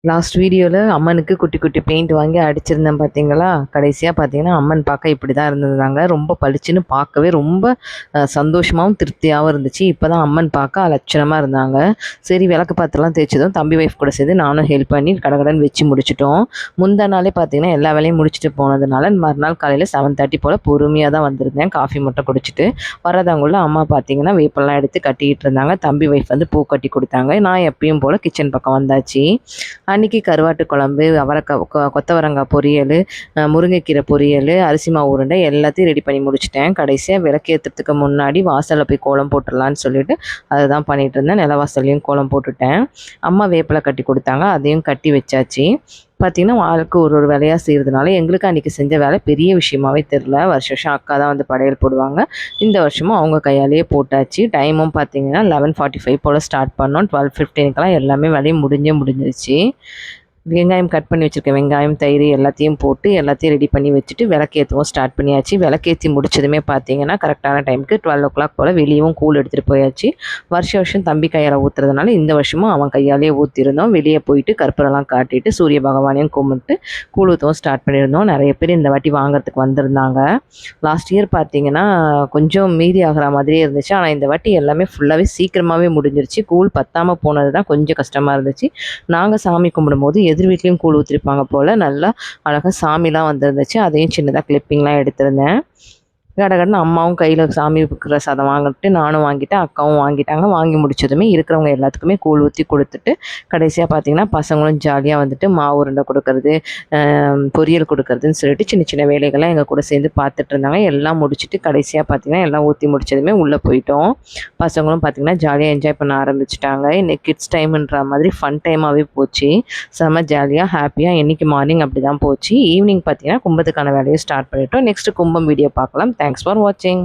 Last வீடியோவில் அம்மனுக்கு குட்டி குட்டி பெயிண்ட் வாங்கி அடிச்சிருந்தேன் பார்த்தீங்களா. கடைசியாக பார்த்தீங்கன்னா அம்மன் பார்க்க இப்படி தான் இருந்ததுதாங்க. ரொம்ப பளிச்சுன்னு பார்க்கவே ரொம்ப சந்தோஷமாகவும் திருப்தியாகவும் இருந்துச்சு. இப்போ தான் அம்மன் பார்க்க அலட்சணமாக இருந்தாங்க. சரி விளக்கு பாத்திரம்லாம் தேய்ச்சதும் தம்பி ஒய்ஃப் கூட சேர்ந்து நானும் ஹெல்ப் பண்ணி கடகடன் வச்சு முடிச்சிட்டோம். முந்தா நாளே பார்த்தீங்கன்னா எல்லா வேலையும் முடிச்சுட்டு போனதுனால மறுநாள் காலையில் 7:30 போல் பொறுமையாக தான் வந்திருந்தேன். காஃபி மட்டும் குடிச்சிட்டு வரதாங்குள்ள அம்மா பார்த்தீங்கன்னா வேப்பெல்லாம் எடுத்து கட்டிக்கிட்டு இருந்தாங்க. தம்பி ஒய்ஃப் வந்து பூ கட்டி கொடுத்தாங்க. நான் எப்பயும் போல் கிச்சன் பக்கம் வந்தாச்சு. அன்றைக்கி கருவாட்டு குழம்பு, அவரைக்காய் கொத்தவரங்காய் பொரியல், முருங்கைக்கீரை பொரியல், அரிசி மாவு உருண்டை எல்லாத்தையும் ரெடி பண்ணி முடிச்சிட்டேன். கடைசியாக விளக்கேற்றுறதுக்கு முன்னாடி வாசலில் போய் கோலம் போட்டுடலான்னு சொல்லிட்டு அதை தான் பண்ணிகிட்டு இருந்தேன். நிலவாசல்லையும் கோலம் போட்டுட்டேன். அம்மா வேப்பிலை கட்டி கொடுத்தாங்க, அதையும் கட்டி வச்சாச்சு. பார்த்திங்கன்னா ஆளுக்கு ஒரு ஒரு வேலையாக செய்கிறதுனால எங்களுக்கு அன்றைக்கி செஞ்ச வேலை பெரிய விஷயமாகவே தெரில. வருஷம் அக்கா தான் வந்து படையல் போடுவாங்க. இந்த வருஷமும் அவங்க கையாலேயே போட்டாச்சு. டைமும் பார்த்திங்கன்னா 11:45 போல் ஸ்டார்ட் பண்ணோம். 12:15க்கெலாம் எல்லாமே வேலையும் முடிஞ்சிருச்சு. வெங்காயம் கட் பண்ணி வச்சுருக்கேன். வெங்காயம், தயிர் எல்லாத்தையும் போட்டு எல்லாத்தையும் ரெடி பண்ணி வச்சுட்டு விளக்கேற்றவும் ஸ்டார்ட் பண்ணியாச்சு. விளக்கேற்றி முடிச்சதுமே பார்த்தீங்கன்னா கரெக்டான டைமுக்கு 12 o'clock போல் வெளியவும் கூழ் எடுத்துகிட்டு போயாச்சு. வருஷம் தம்பி கையால் ஊற்றுறதுனால இந்த வருஷமும் அவன் கையாலே ஊற்றிருந்தோம். வெளியே போயிட்டு கற்பூரம்லாம் காட்டிட்டு சூரிய பகவானையும் கும்பிட்டு கூழ் ஊற்றவும் ஸ்டார்ட் பண்ணியிருந்தோம். நிறைய பேர் இந்த வாட்டி வாங்குறதுக்கு வந்திருந்தாங்க. லாஸ்ட் இயர் பார்த்தீங்கன்னா கொஞ்சம் மீதி ஆகிற மாதிரியே இருந்துச்சு. ஆனால் இந்த வாட்டி எல்லாமே ஃபுல்லாகவே சீக்கிரமாகவே முடிஞ்சிருச்சு. கூழ் பத்தாமல் போனது தான் கொஞ்சம் கஷ்டமாக இருந்துச்சு. நாங்கள் சாமி கும்பிடும்போது எதிர் வீட்லேயும் கூழ் ஊற்றிருப்பாங்க போல். நல்லா அழகாக சாமிலாம் வந்துருந்துச்சு. அதையும் சின்னதாக கிளிப்பிங்லாம் எடுத்திருந்தேன். கடகடன்னு அம்மாவும் கையில் சாமி பிரசாதம் வாங்கிட்டு நானும் வாங்கிட்டேன், அக்காவும் வாங்கிட்டாங்க. வாங்கி முடிச்சதுமே இருக்கிறவங்க எல்லாத்துக்குமே கூழ் ஊற்றி கொடுத்துட்டு கடைசியாக பார்த்திங்கன்னா பசங்களும் ஜாலியாக வந்துட்டு மாவு உருண்டை கொடுக்கறது, பொரியல் கொடுக்கறதுன்னு சொல்லிட்டு சின்ன சின்ன வேலைகள்லாம் எங்கள் கூட சேர்ந்து பார்த்துட்டு இருந்தாங்க. எல்லாம் முடிச்சுட்டு கடைசியாக பார்த்திங்கன்னா எல்லாம் ஊற்றி முடிச்சதுமே உள்ளே போயிட்டோம். பசங்களும் பார்த்திங்கன்னா ஜாலியாக என்ஜாய் பண்ண ஆரம்பிச்சிட்டாங்க. இன்றைக்கி கிட்ஸ் டைம்ன்ற மாதிரி ஃபன் டைமாகவே போச்சு. செம்ம ஜாலியாக ஹாப்பியாக இன்றைக்கி மார்னிங் அப்படி தான் போச்சு. ஈவினிங் பார்த்திங்கன்னா கும்பத்துக்கான வேலையை ஸ்டார்ட் பண்ணிட்டோம். நெக்ஸ்ட்டு கும்பம் வீடியோ பார்க்கலாம். Thanks for watching.